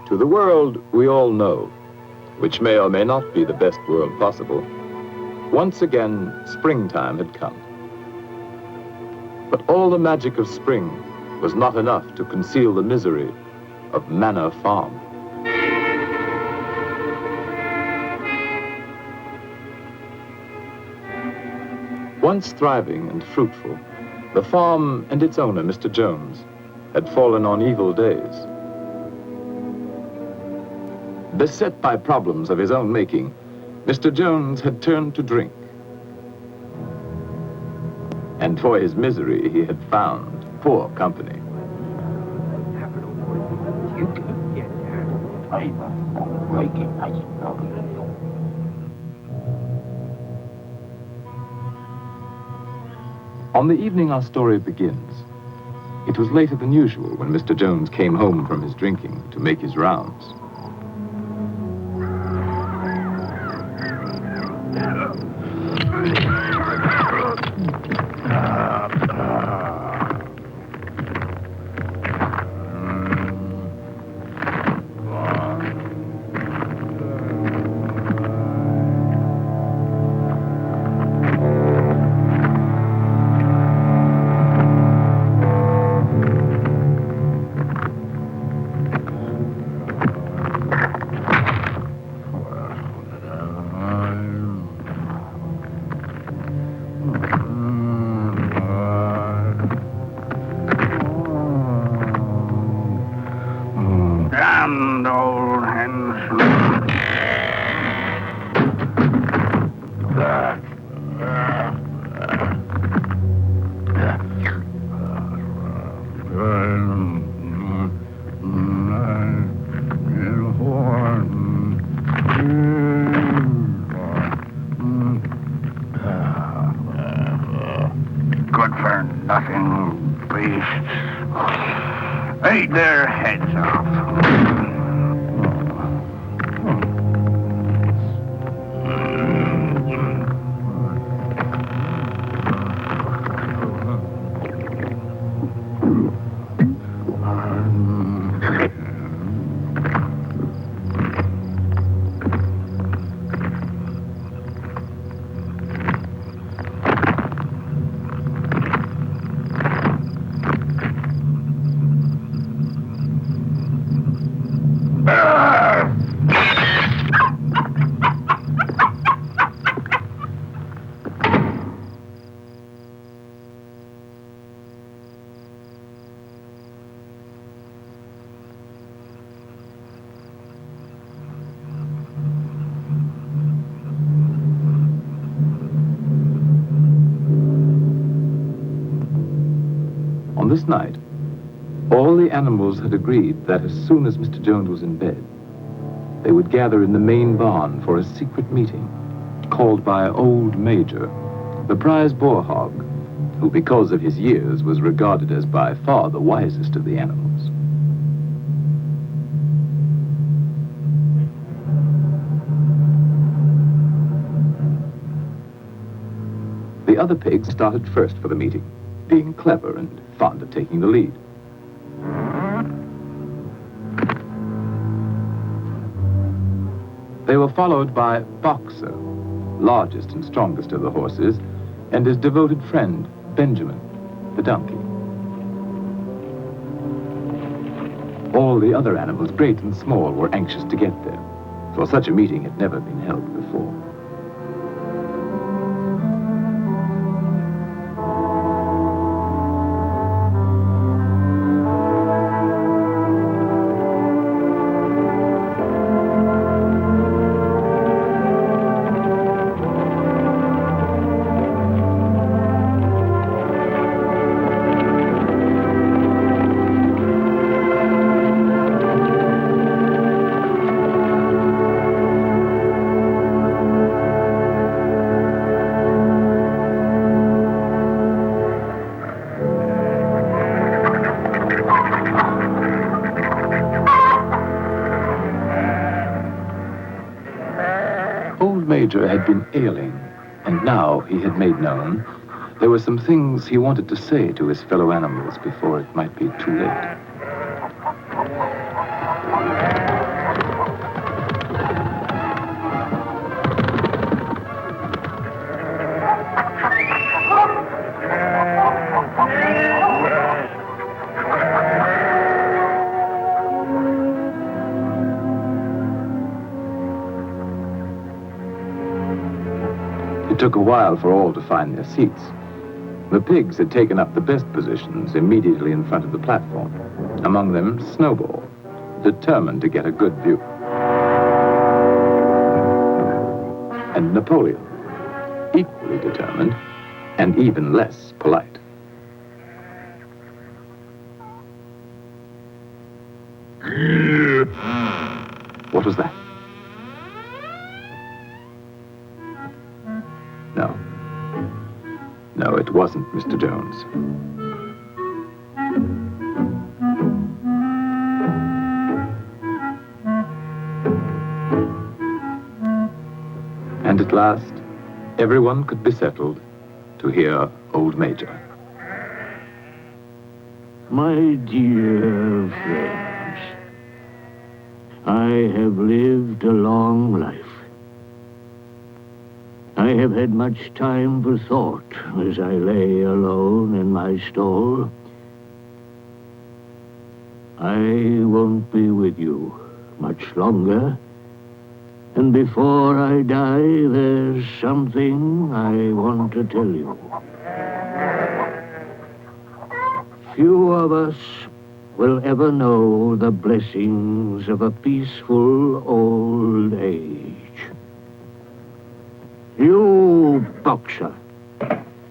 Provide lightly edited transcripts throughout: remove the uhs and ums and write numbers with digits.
To the world we all know, which may or may not be the best world possible, once again springtime had come. But all the magic of spring was not enough to conceal the misery of Manor Farm. Once thriving and fruitful, the farm and its owner, Mr. Jones, had fallen on evil days. Beset by problems of his own making, Mr. Jones had turned to drink. And for his misery, he had found poor company. On the evening our story begins, it was later than usual when Mr. Jones came home from his drinking to make his rounds. Damned old henchman. Good for nothing beasts. Ate their heads off. On this night, all the animals had agreed that as soon as Mr. Jones was in bed, they would gather in the main barn for a secret meeting called by Old Major, the prize boar hog, who because of his years was regarded as by far the wisest of the animals. The other pigs started first for the meeting, being clever and fond of taking the lead. They were followed by Boxer, largest and strongest of the horses, and his devoted friend, Benjamin, the donkey. All the other animals, great and small, were anxious to get there, for such a meeting had never been held before. Major had been ailing, and now he had made known there were some things he wanted to say to his fellow animals before it might be too late. It took a while for all to find their seats. The pigs had taken up the best positions immediately in front of the platform. Among them, Snowball, determined to get a good view. And Napoleon, equally determined and even less polite. What was that? No. No, it wasn't Mr. Jones. And at last, everyone could be settled to hear Old Major. My dear friends, I have lived a long life. I have had much time for thought as I lay alone in my stall. I won't be with you much longer. And before I die, there's something I want to tell you. Few of us will ever know the blessings of a peaceful old age. You, boxer,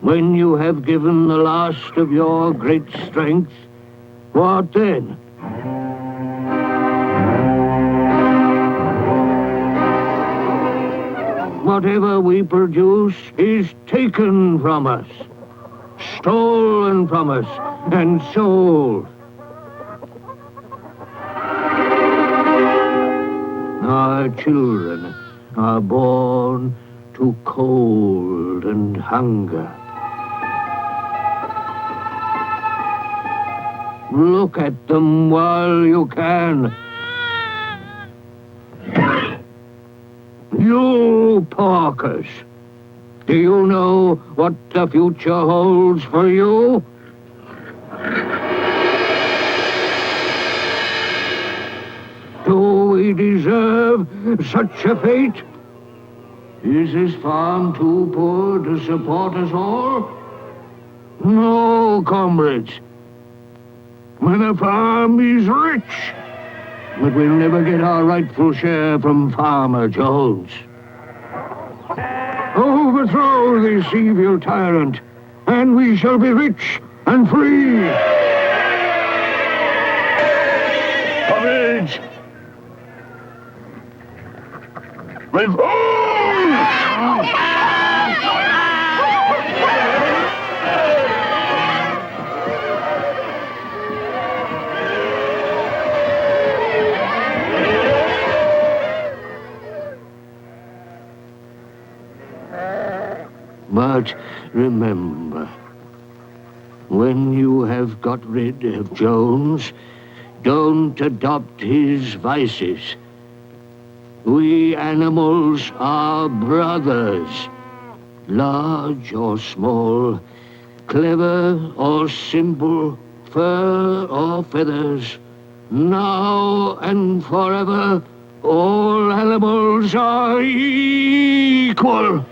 when you have given the last of your great strength, what then? Whatever we produce is taken from us, stolen from us, and sold. Our children are born to cold and hunger. Look at them while you can. You porkers, do you know what the future holds for you? Do we deserve such a fate? Is this farm too poor to support us all? No, comrades. When a farm is rich, but we'll never get our rightful share from Farmer Jones. Overthrow this evil tyrant, and we shall be rich and free. Courage! Revolt! But remember, when you have got rid of Jones, don't adopt his vices. We animals are brothers, large or small, clever or simple, fur or feathers. Now and forever, all animals are equal.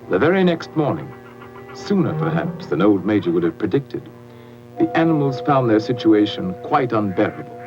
The very next morning, sooner perhaps than old Major would have predicted, the animals found their situation quite unbearable.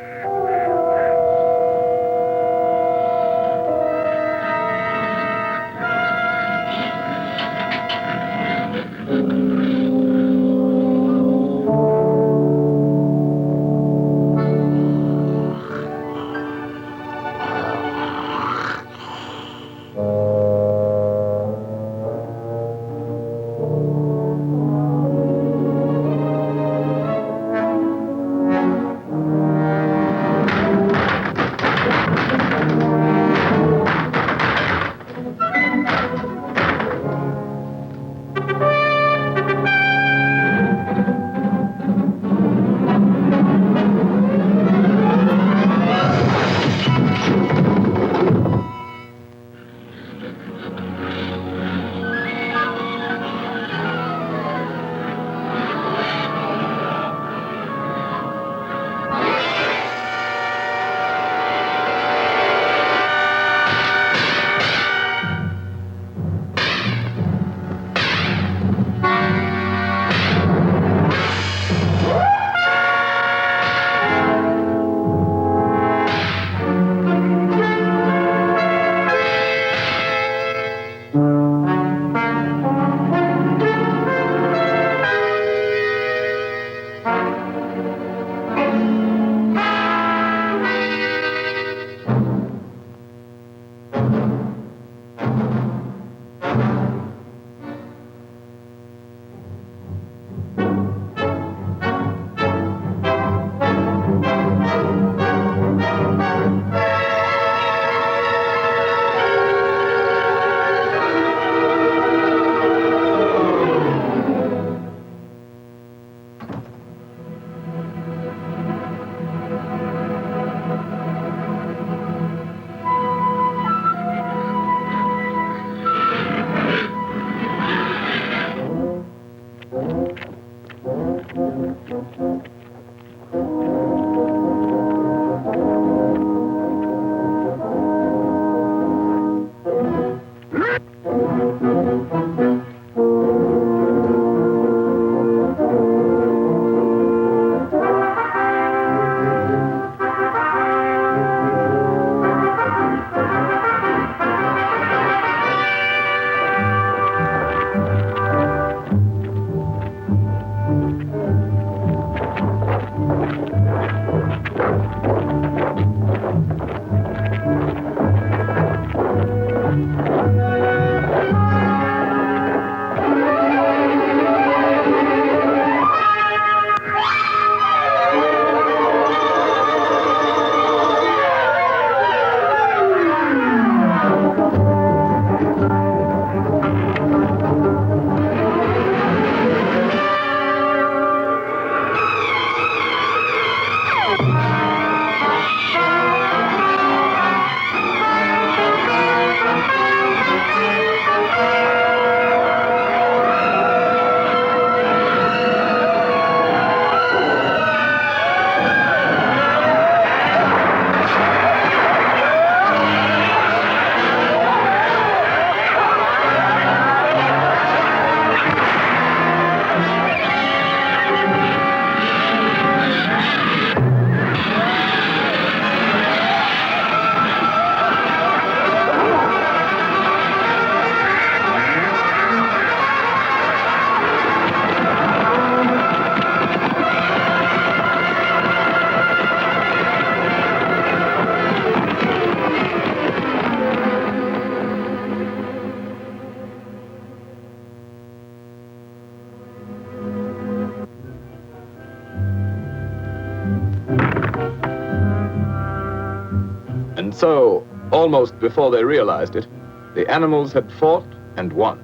And so, almost before they realized it, the animals had fought and won.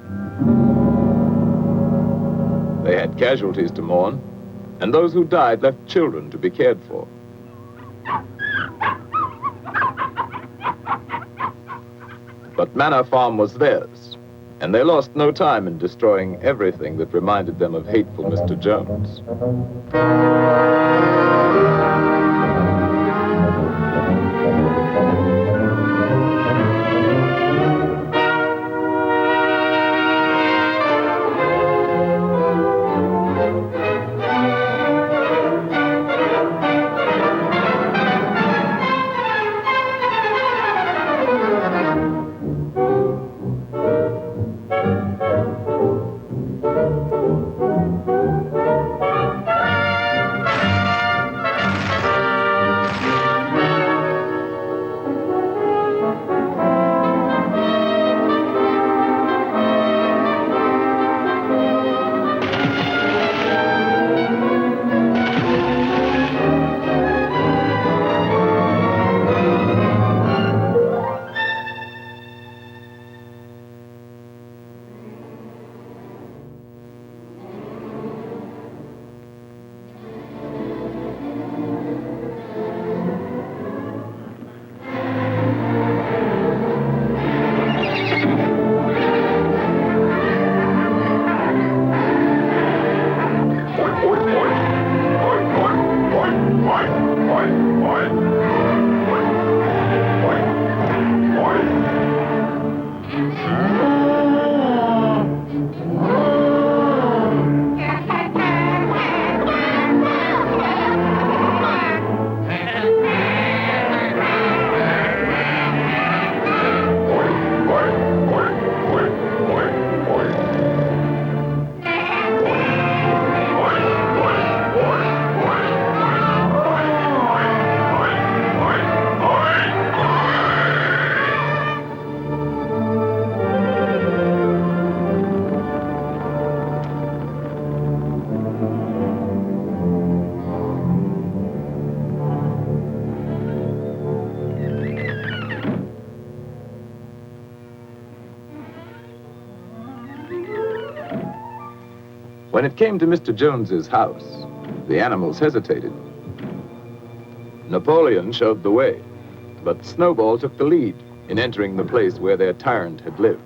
They had casualties to mourn, and those who died left children to be cared for. But Manor Farm was theirs, and they lost no time in destroying everything that reminded them of hateful Mr. Jones. When it came to Mr. Jones's house, the animals hesitated. Napoleon showed the way, but Snowball took the lead in entering the place where their tyrant had lived.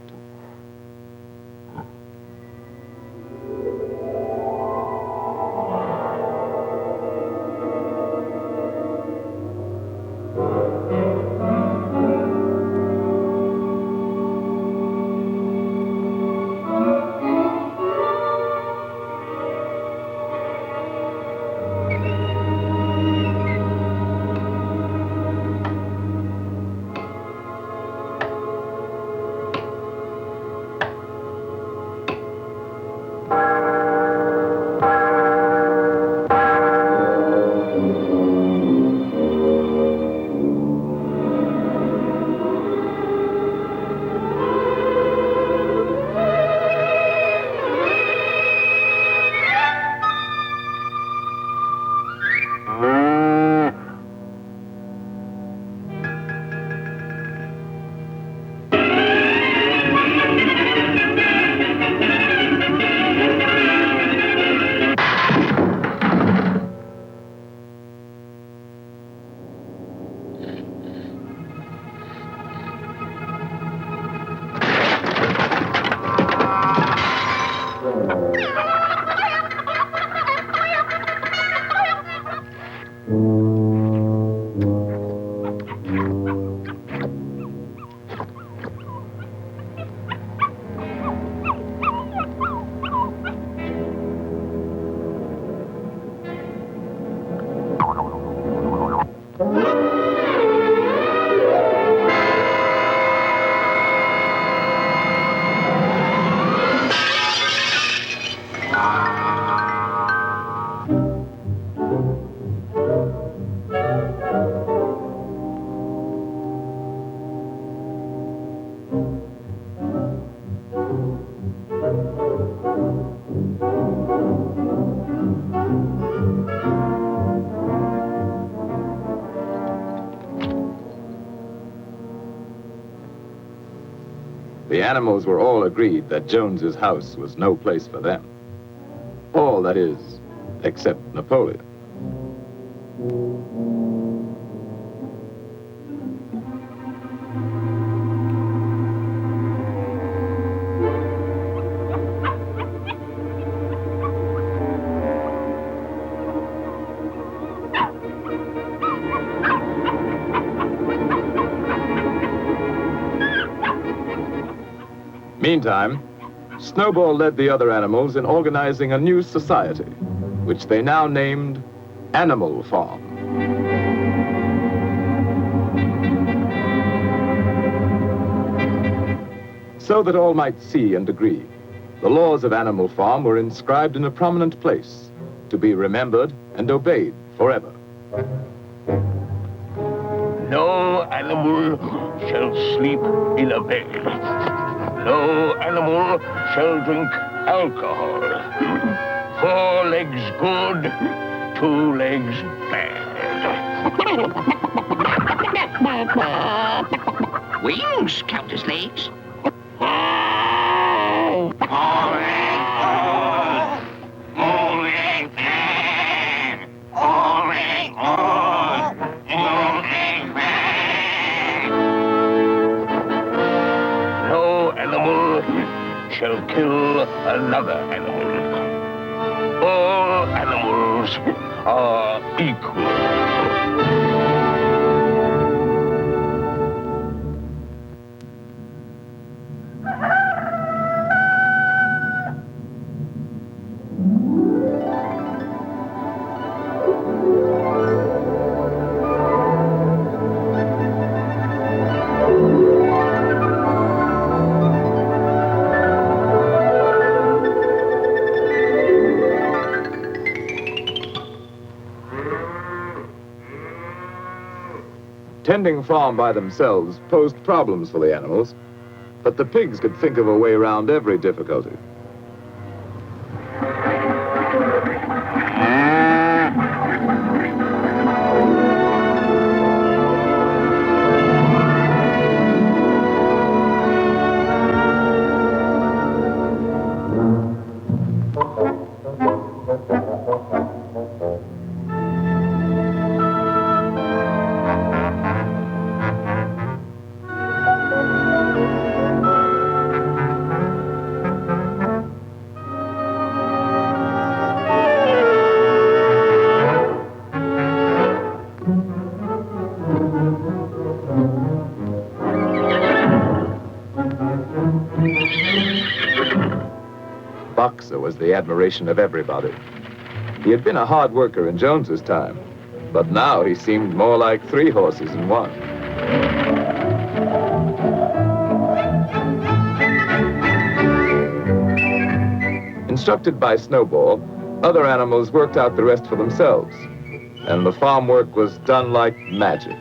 The animals were all agreed that Jones's house was no place for them. All, that is, except Napoleon. Meantime, Snowball led the other animals in organizing a new society, which they now named Animal Farm. So that all might see and agree, the laws of Animal Farm were inscribed in a prominent place, to be remembered and obeyed forever. No animal shall sleep in a bed. No animal shall drink alcohol. 4 legs good, 2 legs bad. Wings count as legs. Shall kill another animal. All animals are equal. Tending farm by themselves posed problems for the animals, but the pigs could think of a way around every difficulty. Boxer was the admiration of everybody. He had been a hard worker in Jones's time, but now he seemed more like 3 horses in one. Instructed by Snowball, other animals worked out the rest for themselves, and the farm work was done like magic.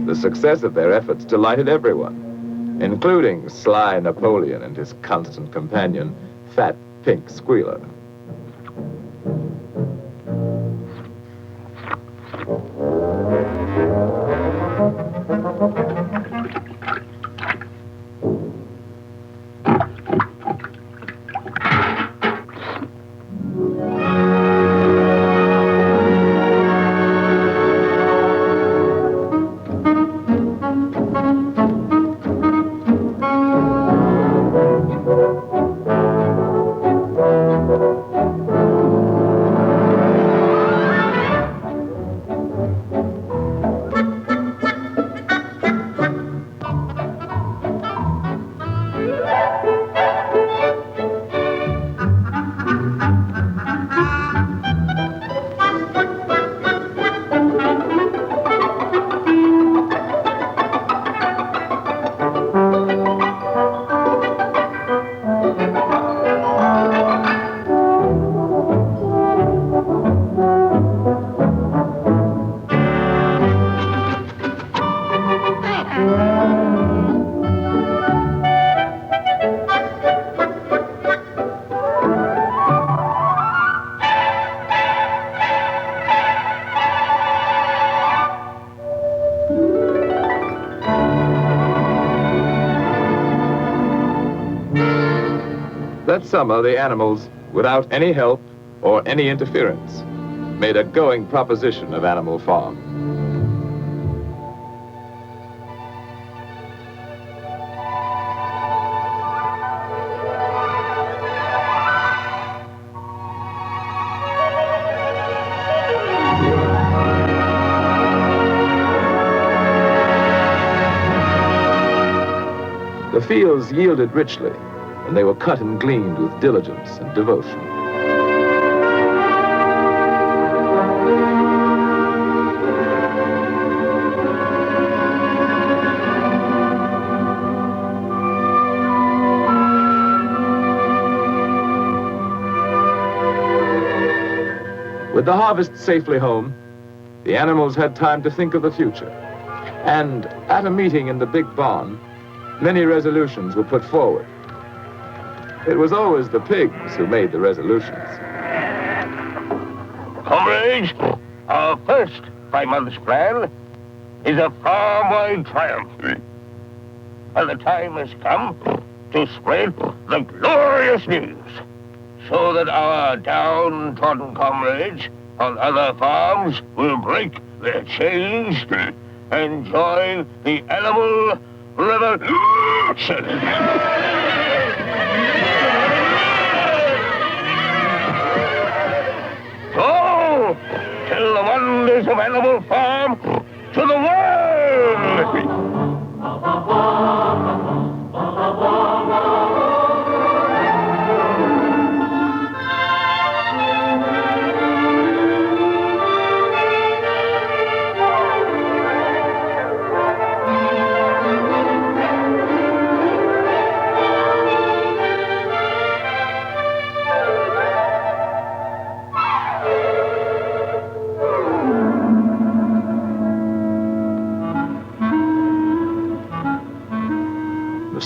The success of their efforts delighted everyone, including sly Napoleon and his constant companion, Fat Pink Squealer. That summer, the animals, without any help or any interference, made a going proposition of Animal Farm. The fields yielded richly, and they were cut and gleaned with diligence and devotion. With the harvest safely home, the animals had time to think of the future. And at a meeting in the big barn, many resolutions were put forward. It was always the pigs who made the resolutions. Comrades, our first 5 months plan is a farm-wide triumph. And the time has come to spread the glorious news so that our downtrodden comrades on other farms will break their chains and join the animal revolution. So, tell the wonders of Animal Farm to the world!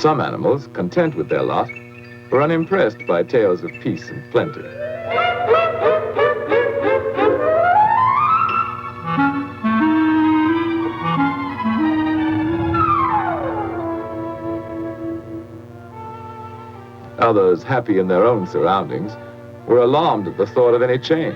Some animals, content with their lot, were unimpressed by tales of peace and plenty. Others, happy in their own surroundings, were alarmed at the thought of any change.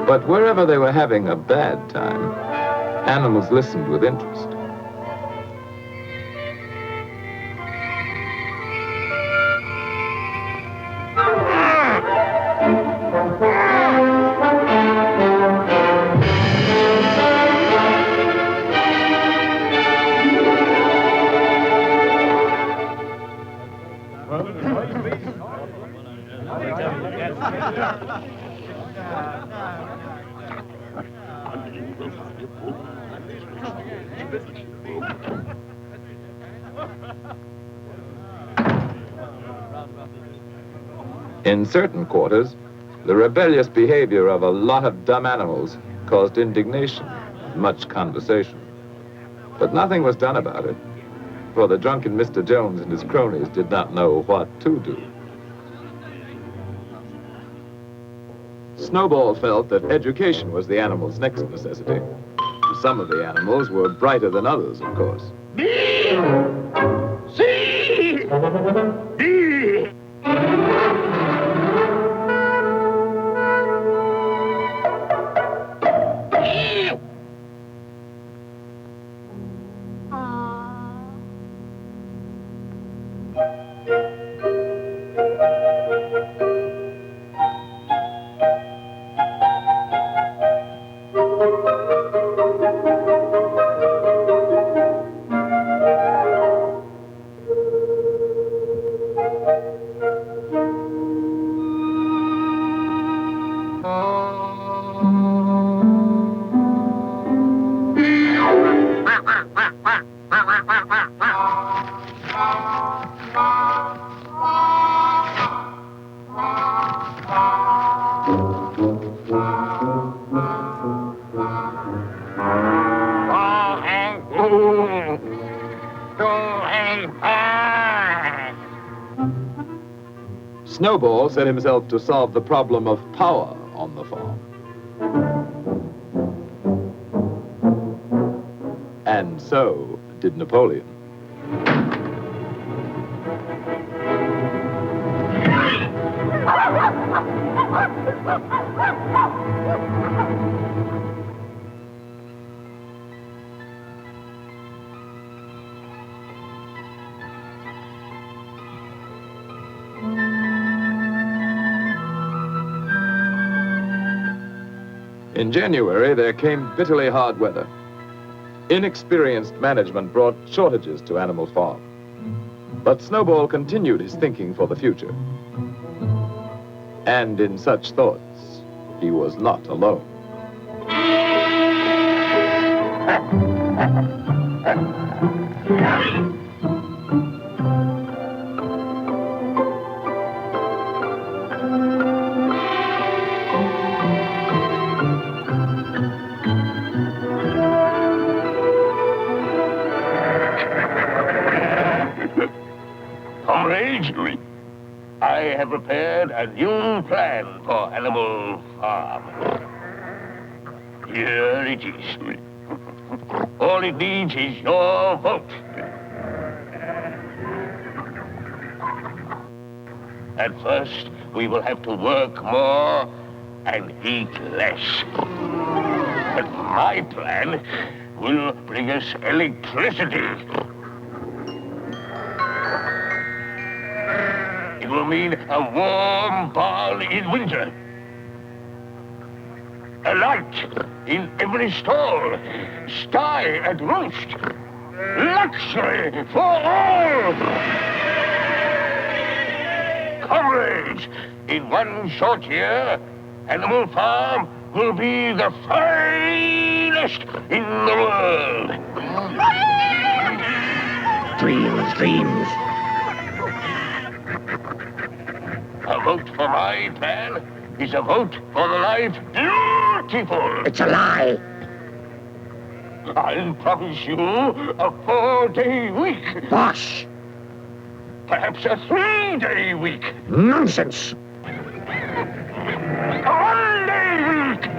But wherever they were having a bad time, animals listened with interest. In certain quarters, the rebellious behavior of a lot of dumb animals caused indignation and much conversation. But nothing was done about it, for the drunken Mr. Jones and his cronies did not know what to do. Snowball felt that education was the animal's next necessity. Some of the animals were brighter than others, of course. B! C! D! Snowball set himself to solve the problem of power on the farm. And so did Napoleon. In January, there came bitterly hard weather. Inexperienced management brought shortages to Animal Farm. But Snowball continued his thinking for the future. And in such thoughts, he was not alone. Comrades, I have prepared a new plan for Animal Farm. Here it is. All it needs is your vote. At first, we will have to work more and eat less. But my plan will bring us electricity. It will mean a warm barn in winter. A light in every stall. Sty at roost. Luxury for all. Comrades, in one short year, Animal Farm will be the finest in the world. Dream children's dreams. A vote for my plan is a vote for the life beautiful. It's a lie. I'll promise you a 4-day week. Bosh! Perhaps a 3-day week. Nonsense! A 1-day week.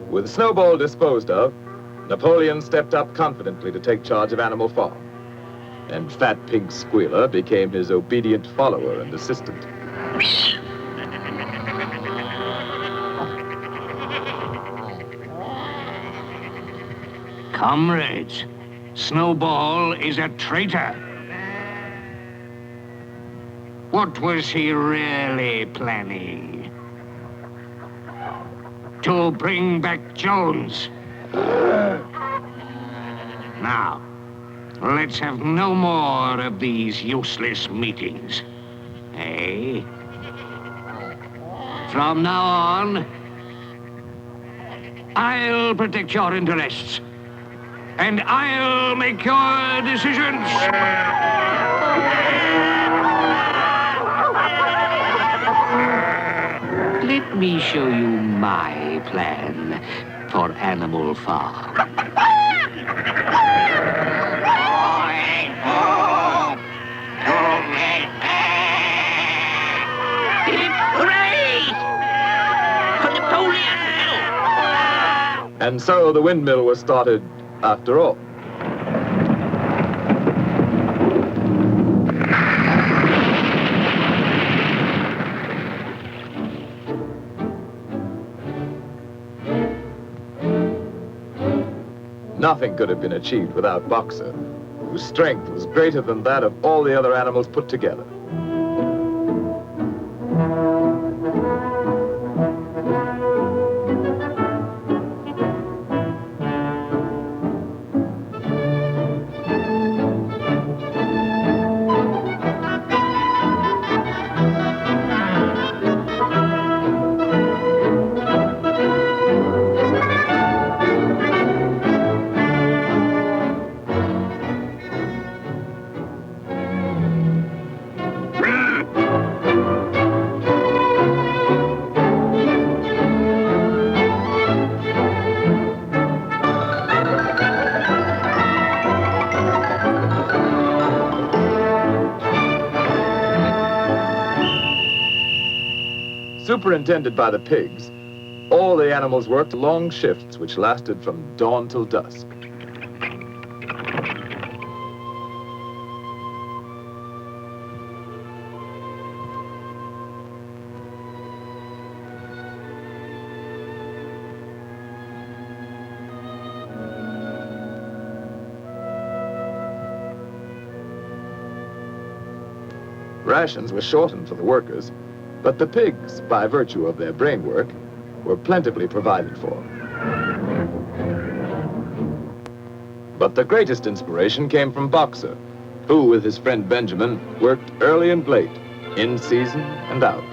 With Snowball disposed of, Napoleon stepped up confidently to take charge of Animal Farm. And Fat Pig Squealer became his obedient follower and assistant. Comrades, Snowball is a traitor. What was he really planning? To bring back Jones. Now, let's have no more of these useless meetings. Eh? From now on, I'll protect your interests. And I'll make your decisions. Let me show you my plan for Animal Farm. Hooray! For Napoleon! And so the windmill was started after all. Nothing could have been achieved without Boxer, whose strength was greater than that of all the other animals put together. Superintended by the pigs, all the animals worked long shifts which lasted from dawn till dusk. Rations were shortened for the workers, but the pigs, by virtue of their brain work, were plentifully provided for. But the greatest inspiration came from Boxer, who, with his friend Benjamin, worked early and late, in season and out.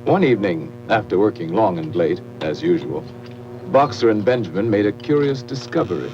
One evening, after working long and late, as usual, Boxer and Benjamin made a curious discovery.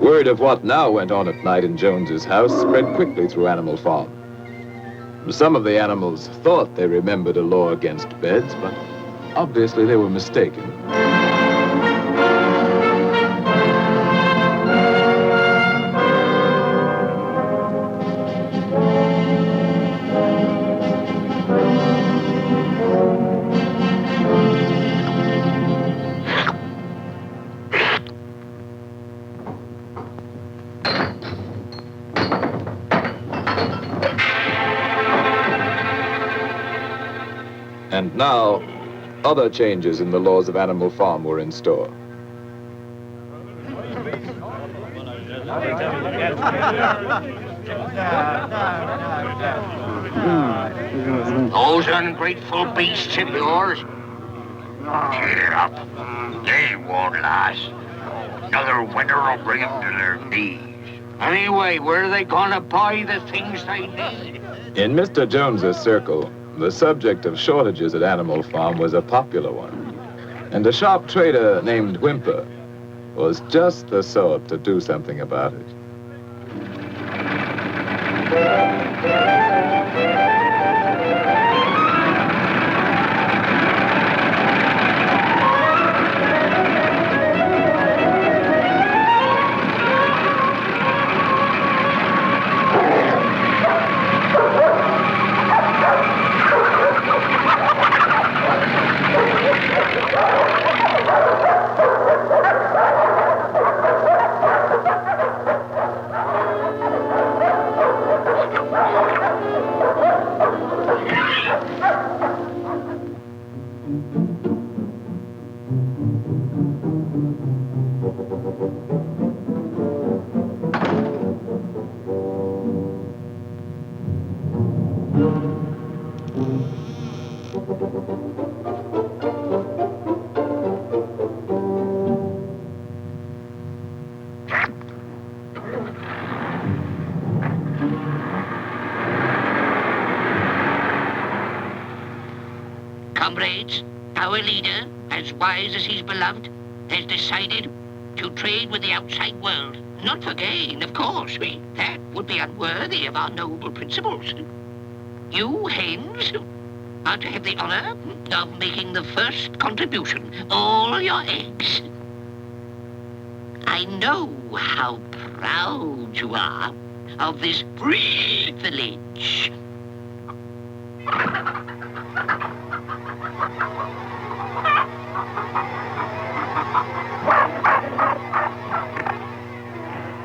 Word of what now went on at night in Jones's house spread quickly through Animal Farm. Some of the animals thought they remembered a law against beds, but obviously they were mistaken. And now, other changes in the laws of Animal Farm were in store. Those ungrateful beasts of yours, cheer up. They won't last. Another winter will bring them to their knees. Anyway, where are they gonna buy the things they need? In Mr. Jones's circle, the subject of shortages at Animal Farm was a popular one. And a sharp trader named Whimper was just the sort to do something about it. Comrades, our leader, as wise as he's beloved, has decided to trade with the outside world. Not for gain, of course. That would be unworthy of our noble principles. You, hens, are to have the honor of making the first contribution. All your eggs. I know how proud you are of this privilege.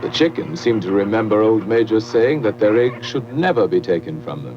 The chickens seemed to remember old Major saying that their eggs should never be taken from them.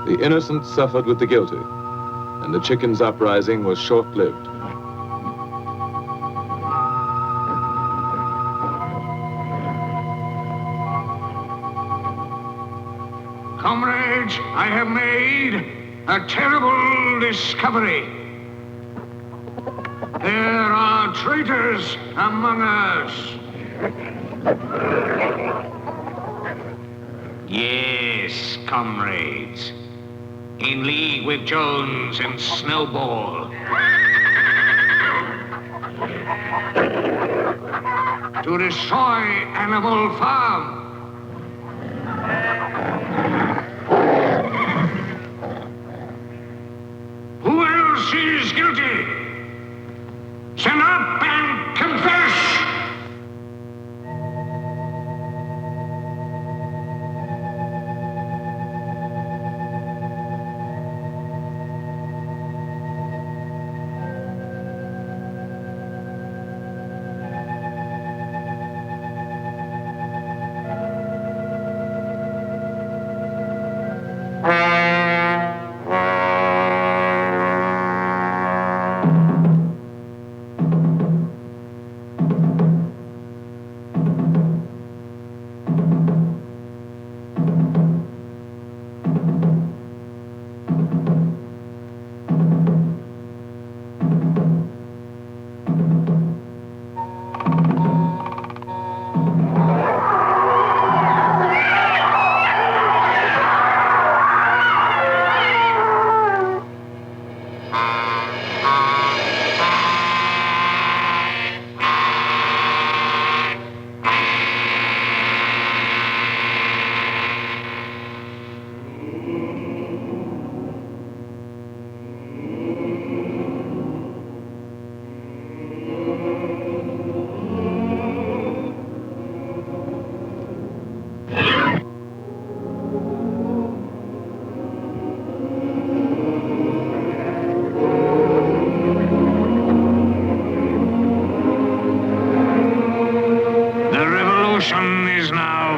The innocent suffered with the guilty, and the chickens' uprising was short-lived. Comrades, I have made a terrible discovery. There are traitors among us. Yes, comrades. In league with Jones and Snowball. To destroy Animal Farm. Who else is guilty? Stand up and confess!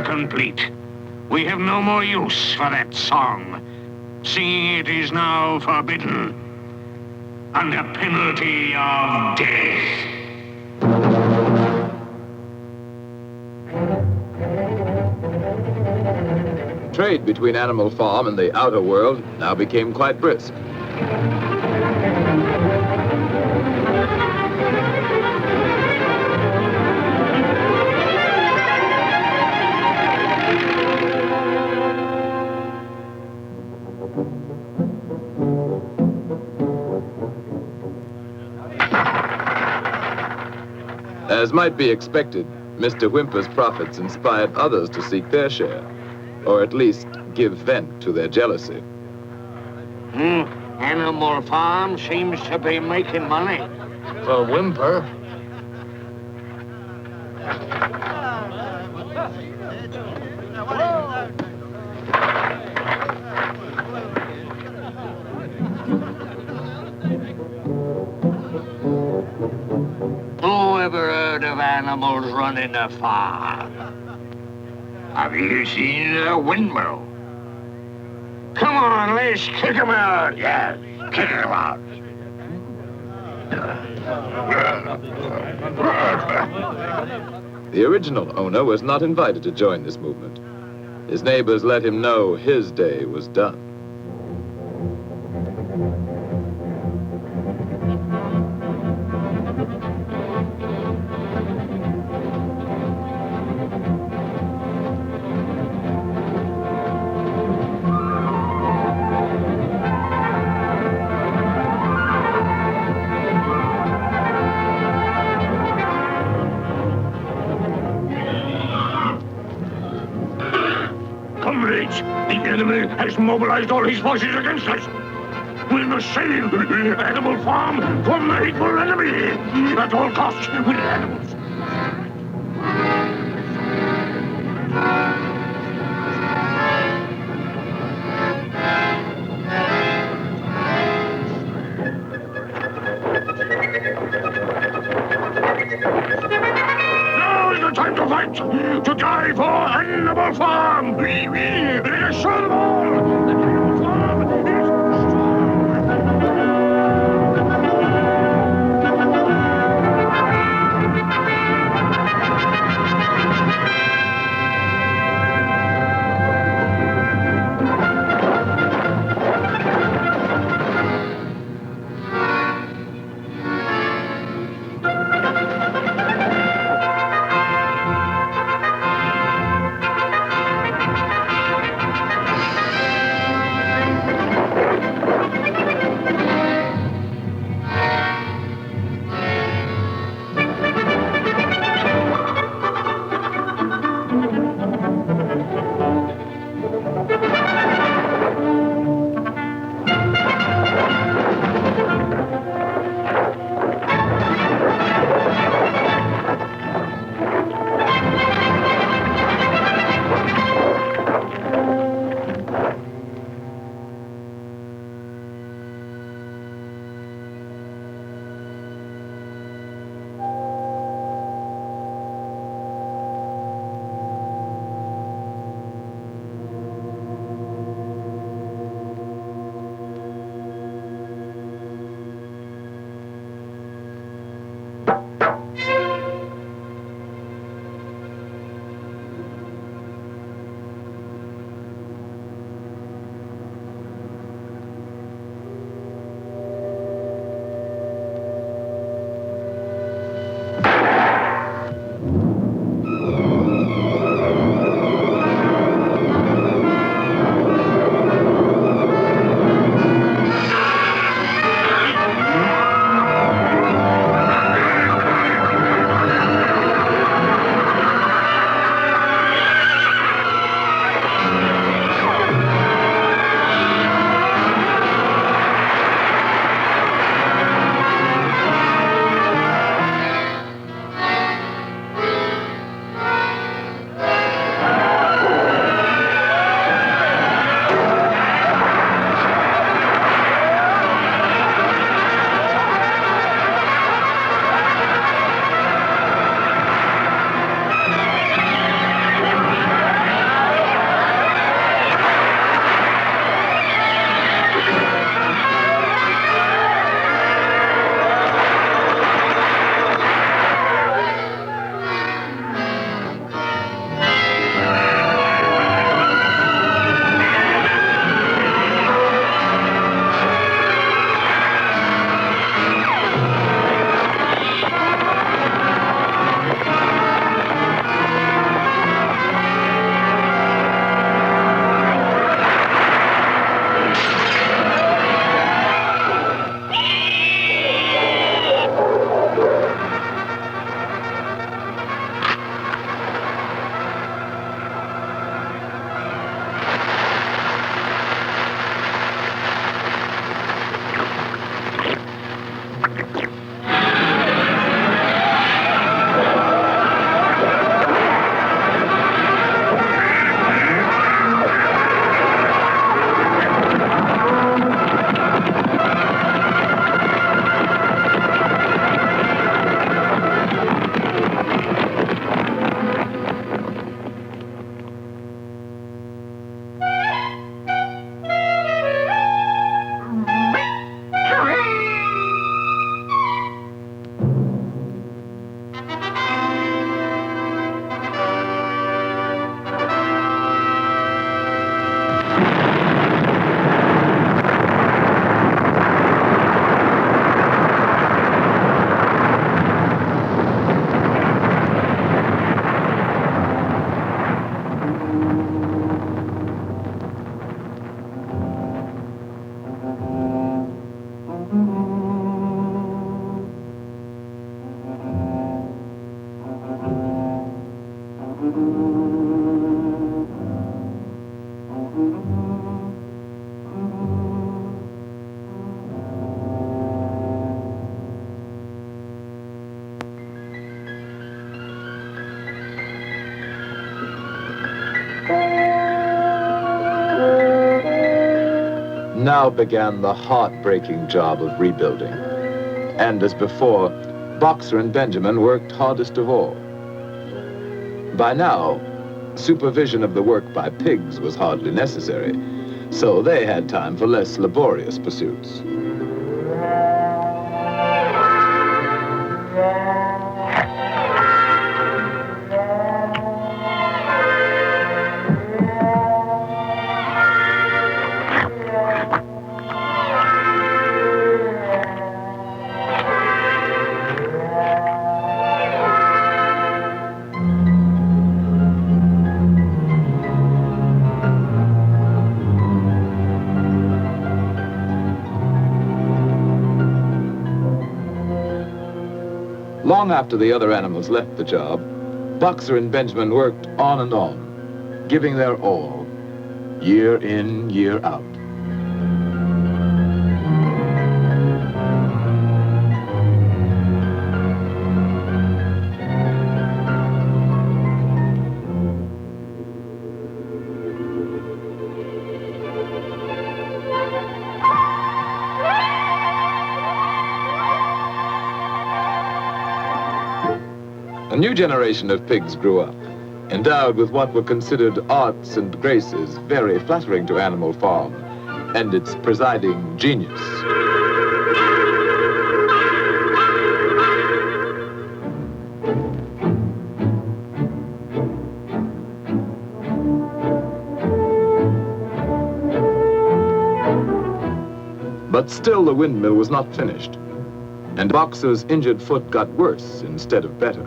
Complete. We have no more use for that song. Singing it is now forbidden, under penalty of death. Trade between Animal Farm and the outer world now became quite brisk. As might be expected, Mr. Whymper's profits inspired others to seek their share, or at least give vent to their jealousy. Animal Farm seems to be making money. For Whymper. Who ever heard of animals running a farm? Have you seen a windmill? Come on, let's kick him out. Yes, kick him out. The original owner was not invited to join this movement. His neighbors let him know his day was done. Comrades, the enemy has mobilized all his forces against us. We must save Animal Farm from the hateful enemy. At all costs, with animals. Now is the time to fight, to die for Animal Farm. Let us show them all that Animal Farm Now began the heartbreaking job of rebuilding. And as before, Boxer and Benjamin worked hardest of all. By now, supervision of the work by pigs was hardly necessary, so they had time for less laborious pursuits. Long after the other animals left the job, Boxer and Benjamin worked on and on, giving their all, year in, year out. A new generation of pigs grew up, endowed with what were considered arts and graces very flattering to Animal Farm and its presiding genius. But still the windmill was not finished, and Boxer's injured foot got worse instead of better.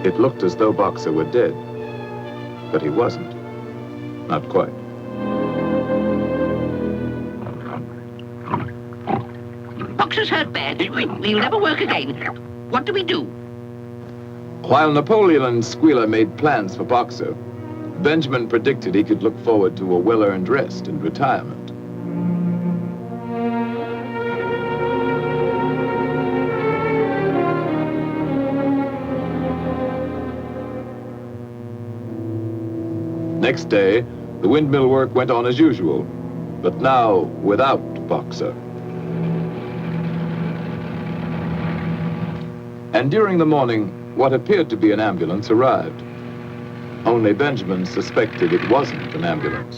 It looked as though Boxer were dead, but he wasn't. Not quite. Boxer's hurt bad. He'll never work again. What do we do? While Napoleon and Squealer made plans for Boxer, Benjamin predicted he could look forward to a well-earned rest and retirement. Next day, the windmill work went on as usual, but now without Boxer. And during the morning, what appeared to be an ambulance arrived. Only Benjamin suspected it wasn't an ambulance.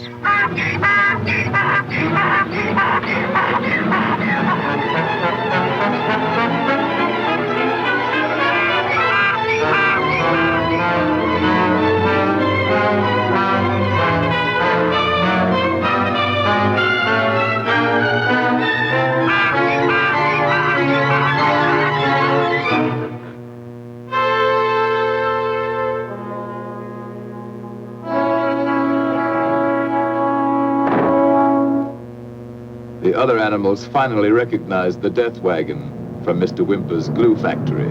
The other animals finally recognized the death wagon from Mr. Whymper's glue factory.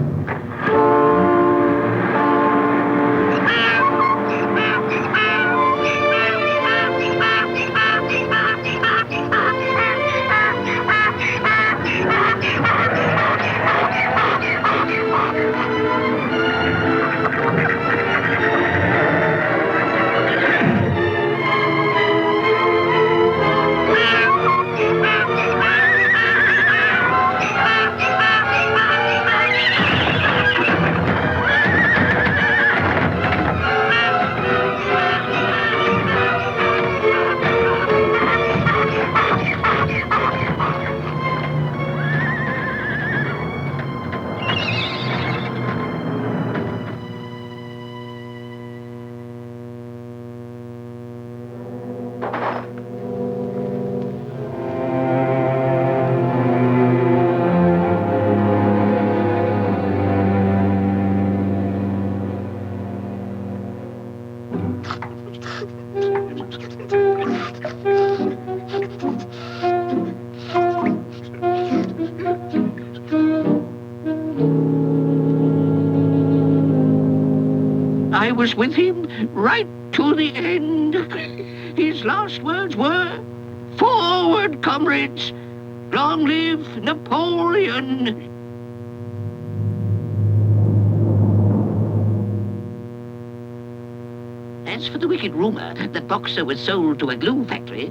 I was with him right to the end. His last words were, "Forward, comrades! Long live Napoleon!" As for the wicked rumor that Boxer was sold to a glue factory,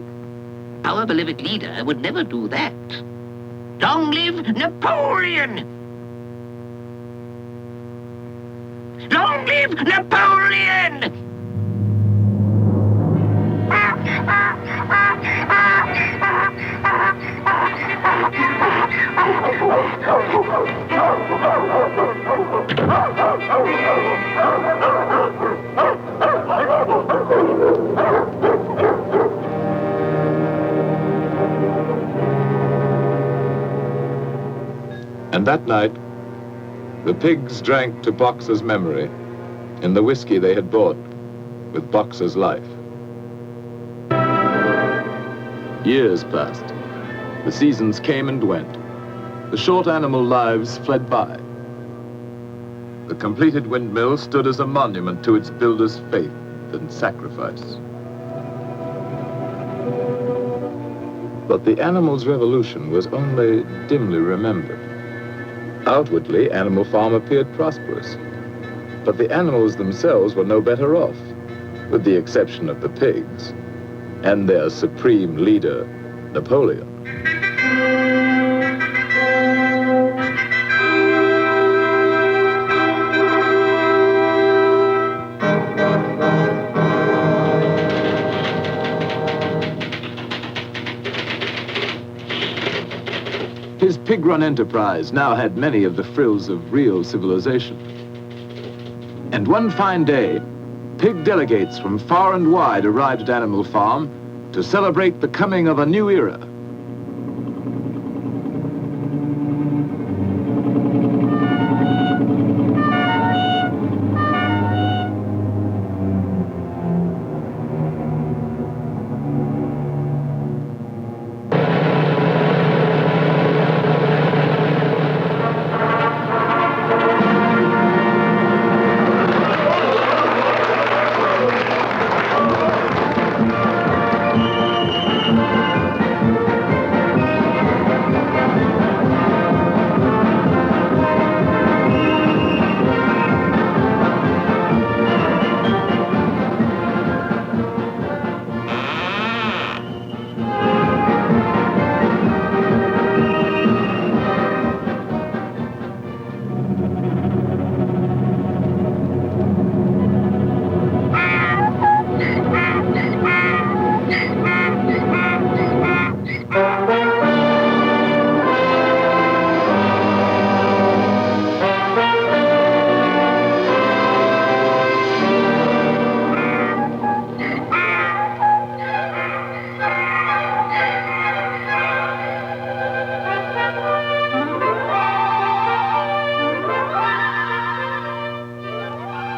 our beloved leader would never do that. Long live Napoleon! Long live Napoleon! And that night, the pigs drank to Boxer's memory in the whiskey they had bought with Boxer's life. Years passed. The seasons came and went. The short animal lives fled by. The completed windmill stood as a monument to its builder's faith and sacrifice. But the animal's revolution was only dimly remembered. Outwardly, Animal Farm appeared prosperous, but the animals themselves were no better off, with the exception of the pigs and their supreme leader, Napoleon. His pig-run enterprise now had many of the frills of real civilization. And one fine day, pig delegates from far and wide arrived at Animal Farm to celebrate the coming of a new era.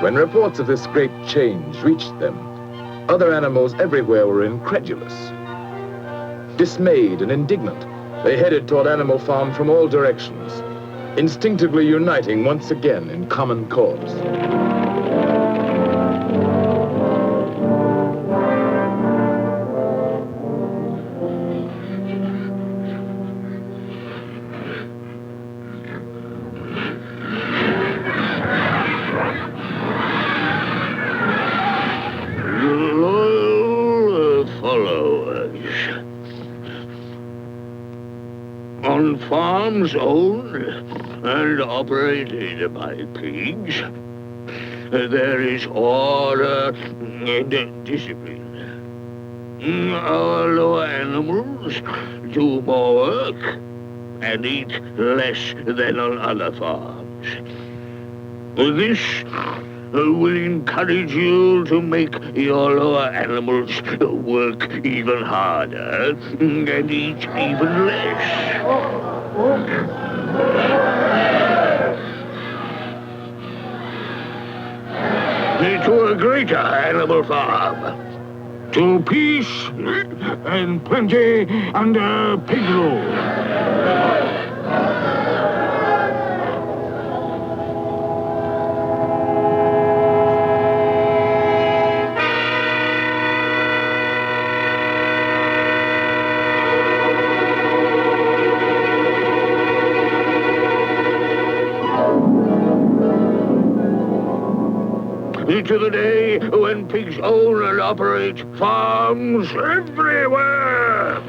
When reports of this great change reached them, other animals everywhere were incredulous. Dismayed and indignant, they headed toward Animal Farm from all directions, instinctively uniting once again in common cause. On farms owned and operated by pigs, there is order and discipline. Our lower animals do more work and eat less than on other farms. This will encourage you to make your lower animals work even harder and eat even less. To a greater Animal Farm, to peace and plenty under pig rule. into the day when pigs own and operate farms everywhere.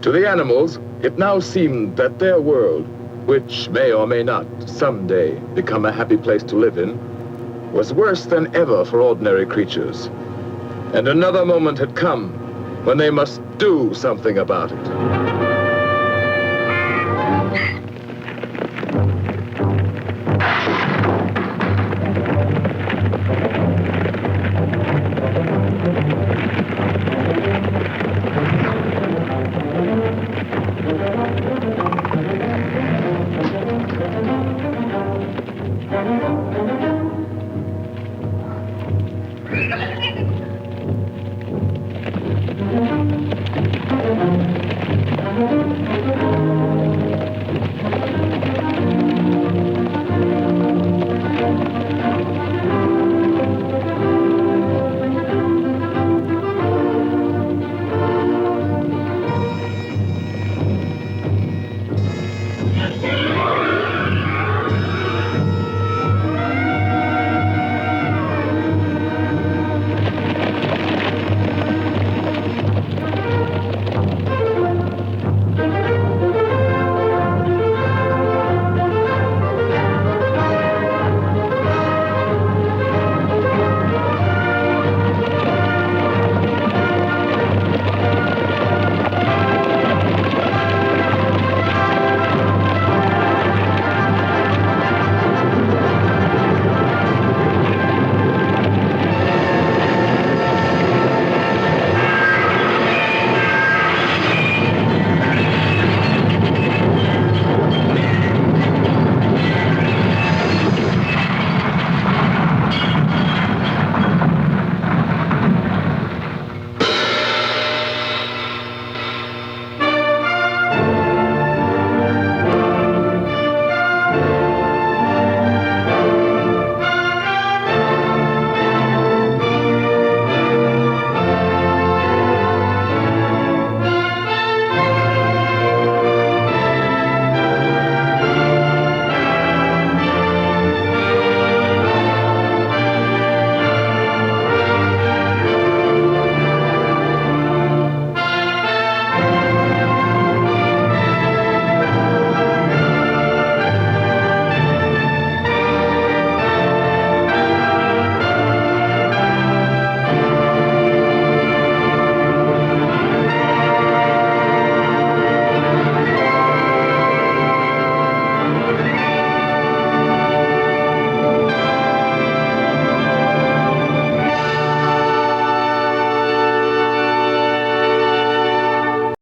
To the animals, it now seemed that their world, which may or may not someday become a happy place to live in, was worse than ever for ordinary creatures. And another moment had come when they must do something about it.